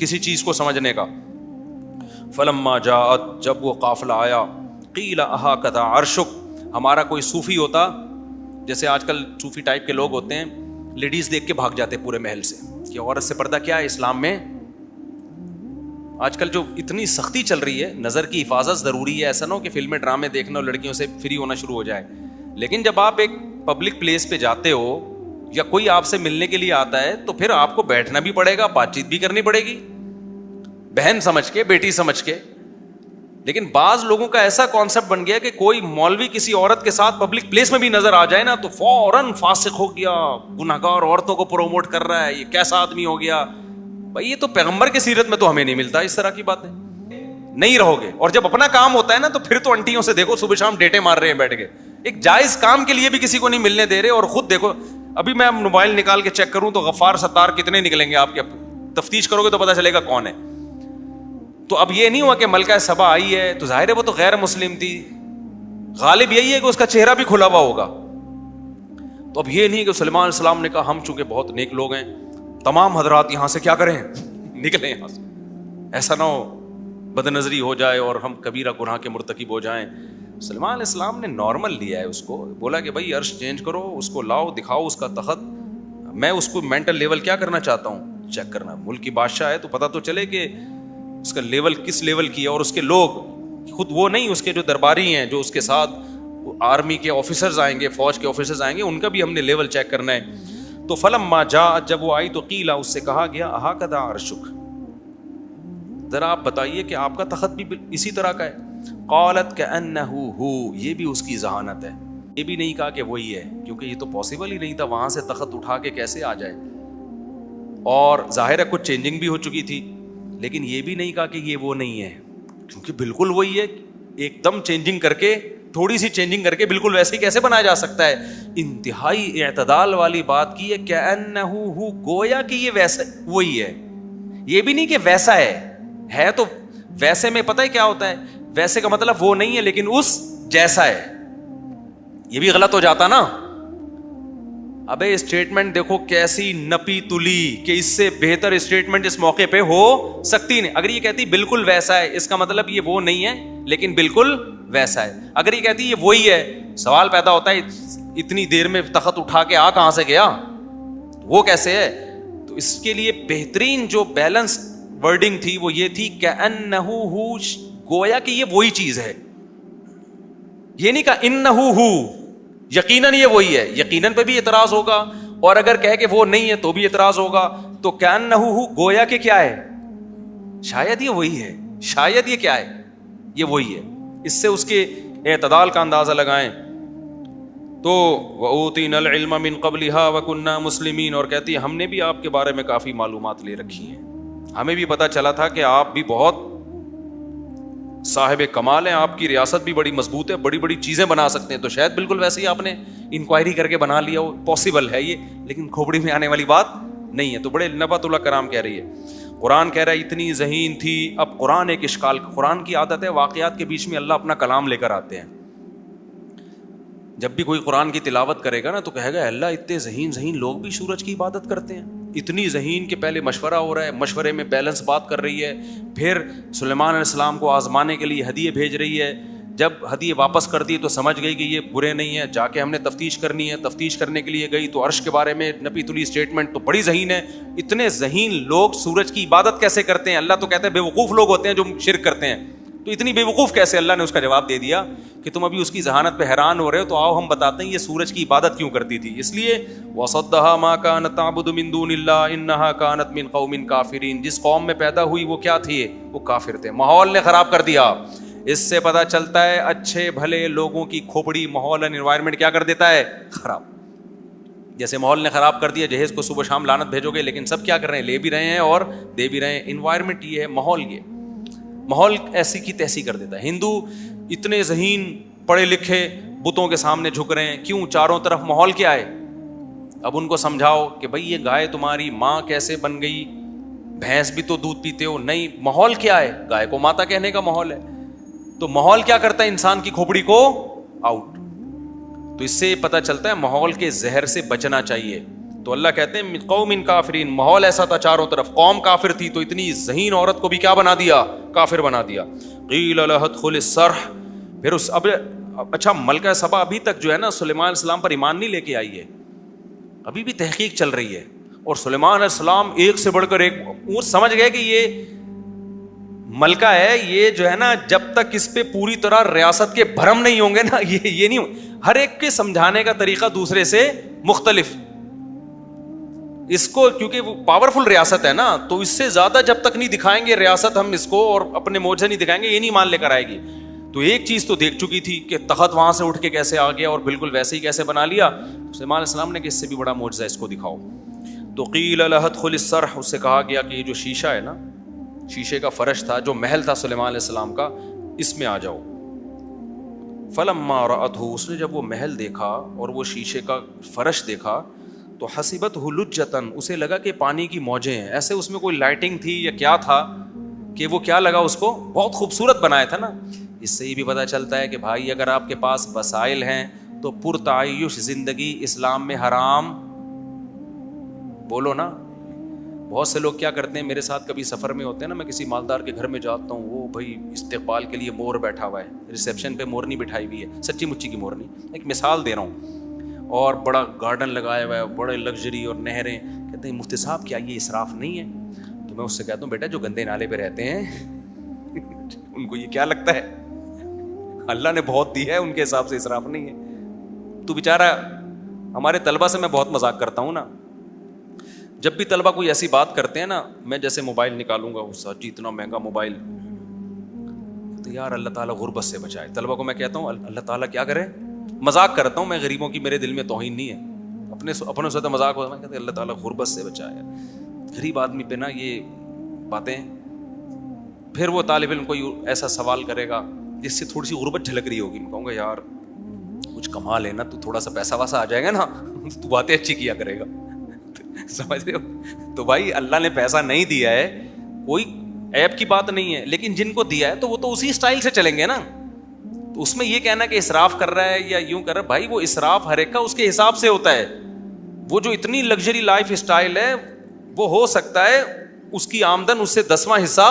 کسی چیز کو سمجھنے کا. فلما جاءت، جب وہ قافلہ آیا، قیل اہکذا عرشک، ہمارا کوئی صوفی ہوتا، جیسے آج کل صوفی ٹائپ کے لوگ ہوتے ہیں، لیڈیز دیکھ کے بھاگ جاتے پورے محل سے کہ عورت سے پردہ کیا ہے اسلام میں. آج کل جو اتنی سختی چل رہی ہے، نظر کی حفاظت ضروری ہے. ایسا نہ ہو کہ فلمیں ڈرامے دیکھنا اور لڑکیوں سے فری ہونا شروع ہو جائے. لیکن جب آپ ایک پبلک پلیس پہ جاتے ہو یا کوئی آپ سے ملنے کے لیے آتا ہے تو پھر آپ کو بیٹھنا بھی پڑے گا، بات چیت بھی کرنی پڑے گی، بہن سمجھ کے، بیٹی سمجھ کے. لیکن بعض لوگوں کا ایسا کانسیپٹ بن گیا کہ کوئی مولوی کسی عورت کے ساتھ پبلک پلیس میں بھی نظر آ جائے نا تو فوراً فاسق ہو گیا، گنہگار عورتوں کو پروموٹ کر رہا ہے، یہ کیسا آدمی ہو گیا. بھائی یہ تو پیغمبر کی سیرت میں تو ہمیں نہیں ملتا اس طرح کی باتیں. نہیں رہو گے. اور جب اپنا کام ہوتا ہے نا تو پھر تو انٹیوں سے دیکھو صبح شام ڈیٹے مار رہے ہیں بیٹھ کے، ایک جائز کام کے لیے بھی کسی کو نہیں ملنے دے رہے. اور خود دیکھو، ابھی میں موبائل نکال کے چیک کروں تو غفار ستار کتنے نکلیں گے آپ کے، تفتیش کرو گے تو پتا چلے گا کون ہے. تو اب یہ نہیں ہوا کہ ملکہ سبا آئی ہے تو ظاہر ہے وہ تو غیر مسلم تھی، غالب یہی ہے کہ اس کا چہرہ بھی کھلا ہوا ہوگا. تو اب یہ نہیں کہ سلیمان علیہ السلام نے کہا ہم چونکہ بہت نیک لوگ ہیں، تمام حضرات یہاں سے کیا کریں، نکلیں یہاں سے، ایسا نہ ہو بد نظری ہو جائے اور ہم کبیرہ گناہ کے مرتکب ہو جائیں. سلیمان علیہ السلام نے نارمل لیا ہے اس کو، بولا کہ بھائی عرش چینج کرو، اس کو لاؤ، دکھاؤ اس کا تخت. میں اس کو مینٹل لیول کیا کرنا چاہتا ہوں، چیک کرنا. ملک کی بادشاہ ہے تو پتہ تو چلے کہ اس کا لیول کس لیول کی ہے. اور اس کے لوگ خود وہ نہیں، اس کے جو درباری ہیں، جو اس کے ساتھ آرمی کے آفیسرز آئیں گے، فوج کے آفیسرز آئیں گے، ان کا بھی ہم نے لیول چیک کرنا ہے. تو فلما جاءت، جب وہ آئی تو قیل، اس سے کہا گیا اہکذا عرشک، ذرا آپ بتائیے کہ آپ کا تخت بھی اسی طرح کا ہے. قالت کأنہ ہو، یہ بھی اس کی ذہانت ہے. یہ بھی نہیں کہا کہ وہی ہے، کیونکہ یہ تو پاسبل ہی نہیں تھا وہاں سے تخت اٹھا کے کیسے آ جائے. اور ظاہر ہے کچھ چینجنگ بھی ہو چکی تھی. لیکن یہ بھی نہیں کہا کہ یہ وہ نہیں ہے، کیونکہ بالکل وہی ہے. ایک دم چینجنگ کر کے، تھوڑی سی چینجنگ کر کے بالکل ویسے ہی کیسے بنایا جا سکتا ہے. انتہائی اعتدال والی بات کی ہے، کأنہ ہو، گویا کہ یہ ویسا وہی ہے. یہ بھی نہیں کہ ویسا ہے تو ویسے میں پتہ ہے کیا ہوتا ہے، ویسے کا مطلب وہ نہیں ہے لیکن اس جیسا ہے. یہ بھی غلط ہو جاتا نا. ابے اسٹیٹمنٹ دیکھو کیسی نپی تلی کہ اس سے بہتر اسٹیٹمنٹ اس موقع پہ ہو سکتی نہیں. اگر یہ کہتی بالکل ویسا ہے، اس کا مطلب یہ وہ نہیں ہے لیکن بالکل ویسا ہے. اگر یہ کہتی یہ وہی ہے، سوال پیدا ہوتا ہے اتنی دیر میں تخت اٹھا کے آ کہاں سے گیا، وہ کیسے ہے. تو اس کے لیے بہترین جو بیلنس ورڈنگ تھی وہ یہ تھی کأنہ ہو، گویا کہ یہ وہی چیز ہے. یہ نہیں کہا انہ ہو، یقیناً یہ وہی ہے. یقیناً پہ بھی اعتراض ہوگا، اور اگر کہے کہ وہ نہیں ہے تو بھی اعتراض ہوگا. تو کأنہ ہو، گویا کہ کیا ہے، شاید یہ وہی ہے، شاید یہ کیا ہے، یہ وہی ہے. اس سے اس کے اعتدال کا اندازہ لگائیں. تو وَأُوتِينَا الْعِلْمَ مِنْ قَبْلِهَا وَكُنَّا مُسْلِمِينَ، اور کہتی ہے ہم نے بھی آپ کے بارے میں کافی معلومات لے رکھی ہیں، ہمیں بھی پتا چلا تھا کہ آپ بھی بہت صاحب کمال ہیں، آپ کی ریاست بھی بڑی مضبوط ہے، بڑی بڑی چیزیں بنا سکتے ہیں. تو شاید بالکل ویسے ہی آپ نے انکوائری کر کے بنا لیا ہو، پاسبل ہے یہ، لیکن کھوپڑی میں آنے والی بات نہیں ہے. تو بڑے نبات اللہ کرام کہہ رہی ہے. قرآن کہہ رہا ہے اتنی ذہین تھی. اب قرآن ایک اشکال، قرآن کی عادت ہے واقعات کے بیچ میں اللہ اپنا کلام لے کر آتے ہیں. جب بھی کوئی قرآن کی تلاوت کرے گا نا تو کہے گا اللہ اتنے ذہین لوگ بھی سورج کی عبادت کرتے ہیں. اتنی ذہین کہ پہلے مشورہ ہو رہا ہے، مشورے میں بیلنس بات کر رہی ہے، پھر سلیمان علیہ السلام کو آزمانے کے لیے ہدیے بھیج رہی ہے. جب ہدیے واپس کر دی تو سمجھ گئی کہ یہ برے نہیں ہیں، جا کے ہم نے تفتیش کرنی ہے. تفتیش کرنے کے لیے گئی تو عرش کے بارے میں نپی تلی اسٹیٹمنٹ، تو بڑی ذہین ہے. اتنے ذہین لوگ سورج کی عبادت کیسے کرتے ہیں؟ اللہ تو کہتے ہیں بے وقوف لوگ ہوتے ہیں جو شرک کرتے ہیں. تو اتنی بے وقوف کیسے؟ اللہ نے اس کا جواب دے دیا کہ تم ابھی اس کی ذہانت پہ حیران ہو رہے ہو، تو آؤ ہم بتاتے ہیں یہ سورج کی عبادت کیوں کرتی تھی. اس لیے وَصَدَّهَا مَا كَانَتْ تَعْبُدُ مِن دُونِ اللَّهِ إِنَّهَا كَانَتْ مِن قَوْمٍ كَافِرِينَ. جس قوم میں پیدا ہوئی وہ کیا تھی؟ وہ کافر تھے. ماحول نے خراب کر دیا. اس سے پتہ چلتا ہے اچھے بھلے لوگوں کی کھوپڑی ماحول اینڈ انوائرمنٹ کیا کر دیتا ہے؟ خراب. جیسے ماحول نے خراب کر دیا، جہیز کو صبح شام لعنت بھیجو گے، لیکن سب کیا کر رہے ہیں؟ لے بھی رہے ہیں اور دے بھی رہے ہیں. انوائرمنٹ یہ ہے، ماحول یہ ماحول ایسی کی تیسی کر دیتا ہے. ہندو اتنے ذہین پڑھے لکھے بتوں کے سامنے جھک رہے ہیں، کیوں؟ چاروں طرف ماحول کیا ہے. اب ان کو سمجھاؤ کہ بھائی یہ گائے تمہاری ماں کیسے بن گئی، بھینس بھی تو دودھ پیتے ہو. نہیں، ماحول کیا ہے؟ گائے کو ماتا کہنے کا ماحول ہے. تو ماحول کیا کرتا ہے؟ انسان کی کھوپڑی کو آؤٹ. تو اس سے پتہ چلتا ہے ماحول کے زہر سے بچنا چاہیے. تو اللہ کہتے ہیں قوم کافرین، ماحول ایسا تھا چاروں طرف، قوم کافر تھی تو اتنی ذہین عورت کو بھی کیا بنا دیا؟ کافر بنا دیا. قیل لها ادخل الصرح. پھر اس اب اچھا ملکہ سبا ابھی تک جو ہے نا سلیمان علیہ السلام پر ایمان نہیں لے کے آئی ہے، ابھی بھی تحقیق چل رہی ہے. اور سلیمان علیہ السلام ایک سے بڑھ کر ایک، وہ سمجھ گئے کہ یہ ملکہ ہے، یہ جو ہے نا جب تک اس پہ پوری طرح ریاست کے بھرم نہیں ہوں گے نا یہ نہیں، ہر ایک کے سمجھانے کا طریقہ دوسرے سے مختلف. اس کو کیونکہ وہ پاورفل ریاست ہے نا، تو اس سے زیادہ جب تک نہیں دکھائیں گے ریاست ہم اس کو اور اپنے معجزے نہیں دکھائیں گے، یہ نہیں مان لے کر آئے گی. تو ایک چیز تو دیکھ چکی تھی کہ تخت وہاں سے اٹھ کے کیسے آ گیا اور بالکل ویسے ہی کیسے بنا لیا. سلیمان علیہ السلام نے کہ اس سے بھی بڑا معجزہ اس کو دکھاؤ. تو قیل لها ادخل الصرح، اس سے کہا گیا کہ یہ جو شیشہ ہے نا، شیشے کا فرش تھا جو محل تھا سلیمان علیہ السلام کا، اس میں آ جاؤ. فلما رأته، اس نے جب وہ محل دیکھا اور وہ شیشے کا فرش دیکھا تو حسبته لجة، اسے لگا کہ پانی کی موجیں ہیں. ایسے اس میں کوئی لائٹنگ تھی یا کیا تھا کہ وہ کیا لگا اس کو، بہت خوبصورت بنایا تھا نا. اس سے یہ بھی پتہ چلتا ہے کہ بھائی اگر آپ کے پاس وسائل ہیں تو پرتعیش زندگی اسلام میں حرام. بولو نا. بہت سے لوگ کیا کرتے ہیں، میرے ساتھ کبھی سفر میں ہوتے ہیں نا، میں کسی مالدار کے گھر میں جاتا ہوں، وہ بھائی استقبال کے لیے مور بیٹھا ہوا ہے، ریسیپشن پہ مورنی بٹھائی ہوئی ہے، سچی مچی کی مورنی، ایک مثال دے رہا ہوں، اور بڑا گارڈن لگایا ہوا ہے، بڑے لگژری اور نہریں. کہتے ہیں مفتی صاحب کیا یہ اسراف نہیں ہے؟ تو میں اس سے کہتا ہوں بیٹا جو گندے نالے پہ رہتے ہیں ان کو یہ کیا لگتا ہے، اللہ نے بہت دی ہے، ان کے حساب سے اسراف نہیں ہے. تو بیچارہ ہمارے طلبہ سے میں بہت مذاق کرتا ہوں نا، جب بھی طلبہ کوئی ایسی بات کرتے ہیں نا، میں جیسے موبائل نکالوں گا، اس جی اتنا مہنگا موبائل، تو یار اللہ تعالیٰ غربت سے بچائے. طلبہ کو میں کہتا ہوں اللہ تعالیٰ کیا کرے، مذاق کرتا ہوں میں، غریبوں کی میرے دل میں توہین نہیں ہے، اپنے سے تو مذاق ہوتا ہے، میں کہتا ہوں اللہ تعالیٰ غربت سے بچائے. غریب آدمی پہ نا یہ باتیں. پھر وہ طالب علم کوئی ایسا سوال کرے گا جس سے تھوڑی سی غربت جھلک رہی ہوگی، میں کہوں گا یار کچھ کما لینا، تو تھوڑا سا پیسہ ویسا آ جائے گا نا تو باتیں اچھی کیا کرے گا. سمجھ رہے ہو؟ تو بھائی اللہ نے پیسہ نہیں دیا ہے، کوئی عیب کی بات نہیں ہے، لیکن جن کو دیا ہے تو وہ تو اسی اسٹائل سے چلیں گے نا. تو اس میں یہ کہنا کہ اسراف کر رہا ہے یا یوں کر رہا ہے، بھائی وہ اسراف ہر ایک کا اس کے حساب سے ہوتا ہے. وہ جو اتنی لگژری لائف اسٹائل ہے، وہ ہو سکتا ہے اس کی آمدن اس سے 10واں حصہ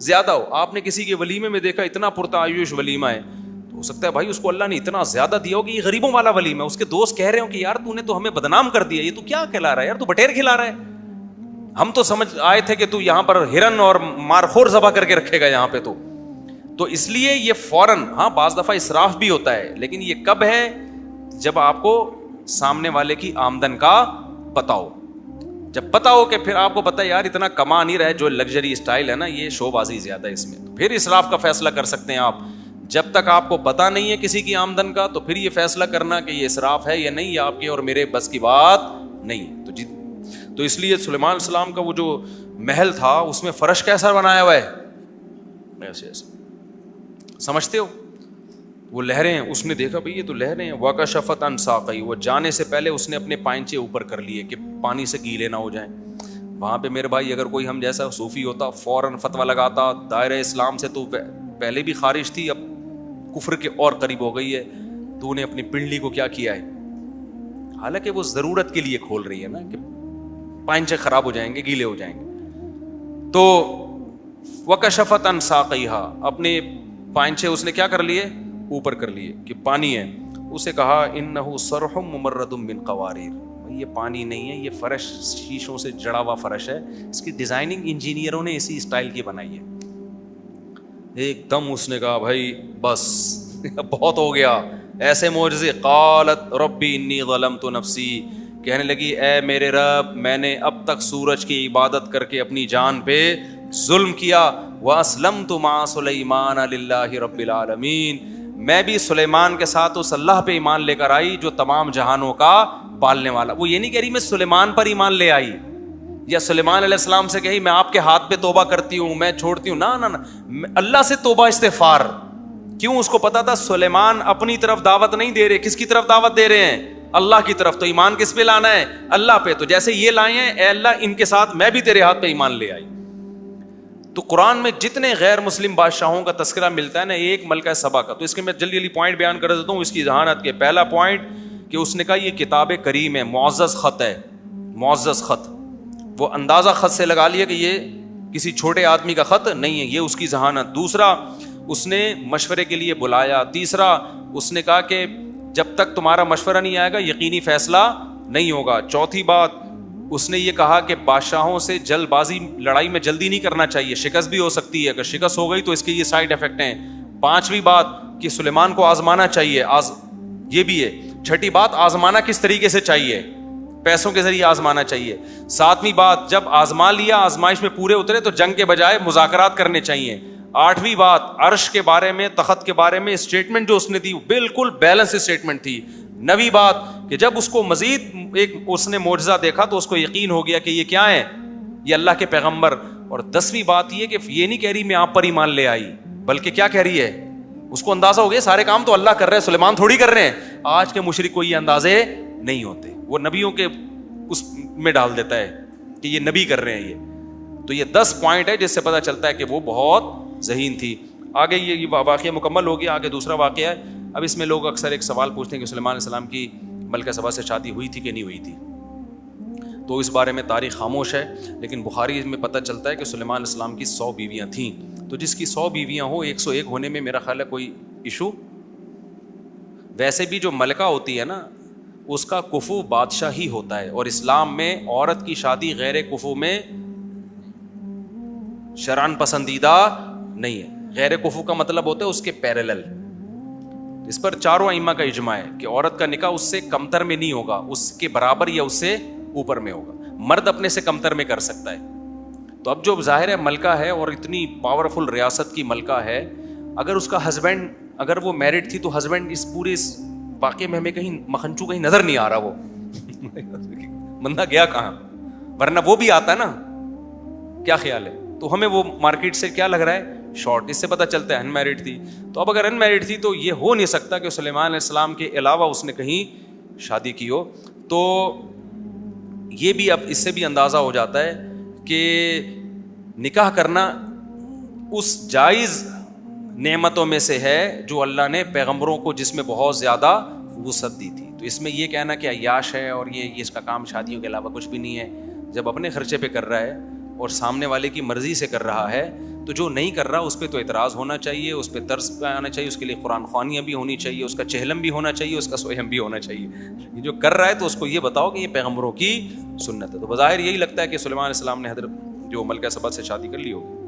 زیادہ ہو. آپ نے کسی کے ولیمے میں دیکھا اتنا پرتعیش ولیمہ ہے، تو ہو سکتا ہے بھائی اس کو اللہ نے اتنا زیادہ دیا ہو کہ یہ غریبوں والا ولیمہ ہے. اس کے دوست کہہ رہے ہو کہ یار تو نے تو ہمیں بدنام کر دیا، یہ تو کیا کھلا رہا ہے یار، تو بٹیر کھلا رہا ہے. ہم تو سمجھ آئے تھے کہ تو یہاں پر ہرن اور مارخور ذبح کر کے رکھے گا یہاں پہ. تو اس لیے یہ فوراً، ہاں بعض دفعہ اسراف بھی ہوتا ہے، لیکن یہ کب ہے؟ جب آپ کو سامنے والے کی آمدن کا پتہ ہو. جب پتہ ہو کہ پھر آپ کو پتہ ہے یار اتنا کما نہیں رہا، جو لگژری اسٹائل ہے نا یہ شو بازی زیادہ ہے اس میں، تو پھر اسراف کا فیصلہ کر سکتے ہیں آپ. جب تک آپ کو پتہ نہیں ہے کسی کی آمدن کا، تو پھر یہ فیصلہ کرنا کہ یہ اسراف ہے یا نہیں، یہ آپ کے اور میرے بس کی بات نہیں. تو اس لیے سلیمان علیہ السلام کا وہ جو محل تھا اس میں فرش کیسا بنایا ہوا ہے، ایسے ایسے سمجھتے ہو. وہ لہریں، اس نے دیکھا بھئی یہ تو لہریں ہیں. وَكَشَفَتْ عَنْ سَاقَيْهِ، وہ جانے سے پہلے اس نے اپنے پائنچے اوپر کر لیے کہ پانی سے گیلے نہ ہو جائیں. وہاں پہ میرے بھائی اگر کوئی ہم جیسا صوفی ہوتا فوراً فتویٰ لگاتا، دائرہ اسلام سے تو پہلے بھی خارج تھی، اب کفر کے اور قریب ہو گئی ہے، تو انہیں اپنی پنڈلی کو کیا کیا ہے. حالانکہ وہ ضرورت کے لیے کھول رہی ہے نا کہ پائنچے خراب ہو جائیں گے، گیلے ہو جائیں گے. تو وَكَشَفَتْ عَنْ سَاقَيْهَا، اپنے پائنچے اس نے کیا کر لیے، اوپر کر لیے کہ پانی ہے. اسے کہا اِنَّهُ صَرْحٌ مُمَرَّدٌ مِّن قَوَارِيرَ، یہ پانی نہیں ہے، یہ فرش شیشوں سے جڑا ہوا فرش ہے. اس کی ڈیزائننگ انجینئروں نے اسی اسٹائل کی بنائی ہے. ایک دم اس نے کہا بھائی بس بہت ہو گیا، ایسے معجزے. قالت ربی انی ظلمت نفسی، کہنے لگی اے میرے رب میں نے اب تک سورج کی عبادت کر کے اپنی جان پہ ظلم کیا. واسلمت مع سلیمان للہ رب العالمین، میں بھی سلیمان کے ساتھ اس اللہ پہ ایمان لے کر آئی جو تمام جہانوں کا پالنے والا. وہ یہ نہیں کہہ رہی میں سلیمان پر ایمان لے آئی یا سلیمان علیہ السلام سے کہی میں آپ کے ہاتھ پہ توبہ کرتی ہوں، میں چھوڑتی ہوں، نہ اللہ سے توبہ استغفار. کیوں؟ اس کو پتا تھا سلیمان اپنی طرف دعوت نہیں دے رہے. کس کی طرف دعوت دے رہے ہیں؟ اللہ کی طرف. تو ایمان کس پہ لانا ہے؟ اللہ پہ. تو جیسے یہ لائے ہیں اے اللہ ان کے ساتھ میں بھی تیرے ہاتھ پہ ایمان لے آئی. تو قرآن میں جتنے غیر مسلم بادشاہوں کا تذکرہ ملتا ہے نا، ایک ملکہ سبا کا، تو اس کے میں جلدی پوائنٹ بیان کر دیتا ہوں اس کی ذہانت کے. پہلا پوائنٹ کہ اس نے کہا یہ کتاب کریم ہے، معزز خط ہے، معزز خط. وہ اندازہ خط سے لگا لیا کہ یہ کسی چھوٹے آدمی کا خط نہیں ہے, یہ اس کی ذہانت. دوسرا, اس نے مشورے کے لیے بلایا. تیسرا, اس نے کہا کہ جب تک تمہارا مشورہ نہیں آئے گا یقینی فیصلہ نہیں ہوگا. چوتھی بات, اس نے یہ کہا کہ بادشاہوں سے جلد بازی, لڑائی میں جلدی نہیں کرنا چاہیے, شکست بھی ہو سکتی ہے, اگر شکست ہو گئی تو اس کے یہ سائڈ افیکٹ ہیں. پانچویں بات کہ سلیمان کو آزمانا چاہیے, یہ بھی ہے. چھٹی بات, آزمانا کس طریقے سے چاہیے, پیسوں کے ذریعے آزمانا چاہیے. ساتویں بات, جب آزما لیا, آزمائش میں پورے اترے تو جنگ کے بجائے مذاکرات کرنے چاہیے. آٹھویں بات, عرش کے بارے میں, تخت کے بارے میں اسٹیٹمنٹ جو اس نے دی بالکل بیلنس اسٹیٹمنٹ تھی. نویں بات کہ جب اس کو مزید ایک اس نے معجزہ دیکھا تو اس کو یقین ہو گیا کہ یہ کیا ہے, یہ اللہ کے پیغمبر. اور 10ویں بات یہ کہ یہ نہیں کہہ رہی میں آپ پر ایمان لے آئی, بلکہ کیا کہہ رہی ہے, اس کو اندازہ ہو گیا سارے کام تو اللہ کر رہے ہیں, سلیمان تھوڑی کر رہے ہیں. آج کے مشرک کو یہ اندازے نہیں ہوتے, وہ نبیوں کے اس میں ڈال دیتا ہے کہ یہ نبی کر رہے ہیں. یہ تو یہ 10 پوائنٹ ہے جس سے پتہ چلتا ہے کہ وہ بہت ذہین تھی. آگے یہ واقعہ مکمل ہو گیا. آگے دوسرا واقعہ ہے. اب اس میں لوگ اکثر ایک سوال پوچھتے ہیں کہ سلیمان علیہ السلام کی ملکہ سبا سے شادی ہوئی تھی کہ نہیں ہوئی تھی, تو اس بارے میں تاریخ خاموش ہے. لیکن بخاری میں پتہ چلتا ہے کہ سلیمان علیہ السلام کی 100 بیویاں تھیں. تو جس کی 100 بیویاں ہوں 101 ہونے میں میرا خیال ہے کوئی ایشو. ویسے بھی جو ملکہ ہوتی ہے نا اس کا کفو بادشاہ ہی ہوتا ہے, اور اسلام میں عورت کی شادی غیر کفو میں شرعاً پسندیدہ نہیں ہے. غیر کفو کا مطلب ہوتا ہے اس کے پیرلل. اس پر چاروں ائمہ کا اجماع ہے کہ عورت کا نکاح اس سے کمتر میں نہیں ہوگا, اس کے برابر یا اس سے اوپر میں ہوگا. مرد اپنے سے کمتر میں کر سکتا ہے. تو اب جو ظاہر ہے ملکہ ہے اور اتنی پاورفل ریاست کی ملکہ ہے, اگر اس کا ہسبینڈ اگر وہ میرڈ تھی تو ہسبینڈ اس پورے واقعے میں ہمیں کہیں مکھنچو کہیں نظر نہیں آ رہا, وہ بندہ گیا کہاں, ورنہ وہ بھی آتا ہے نا. کیا خیال ہے؟ تو ہمیں وہ مارکیٹ سے کیا لگ رہا ہے شارٹ, اس سے پتہ چلتا ہے ان میرڈ تھی. تو اب اگر ان میرڈ تھی تو یہ ہو نہیں سکتا کہ سلیمان علیہ السلام کے علاوہ اس نے کہیں شادی کی ہو. تو یہ بھی اب اس سے بھی اندازہ ہو جاتا ہے کہ نکاح کرنا اس جائز نعمتوں میں سے ہے جو اللہ نے پیغمبروں کو جس میں بہت زیادہ وسعت دی تھی. تو اس میں یہ کہنا کہ عیاش ہے اور یہ اس کا کام شادیوں کے علاوہ کچھ بھی نہیں ہے, جب اپنے خرچے پہ کر رہا ہے اور سامنے والے کی مرضی سے کر رہا ہے تو جو نہیں کر رہا اس پہ تو اعتراض ہونا چاہیے, اس پہ طرز پہ آنا چاہیے, اس کے لیے قرآن خوانیاں بھی ہونی چاہیے, اس کا چہلم بھی ہونا چاہیے, اس کا سوہم بھی ہونا چاہیے. یہ جو کر رہا ہے تو اس کو یہ بتاؤ کہ یہ پیغمبروں کی سنت ہے. تو بظاہر یہی لگتا ہے کہ سلیمان علیہ السلام نے حضرت جو ملکہ سبا سے شادی کر لی ہوگی.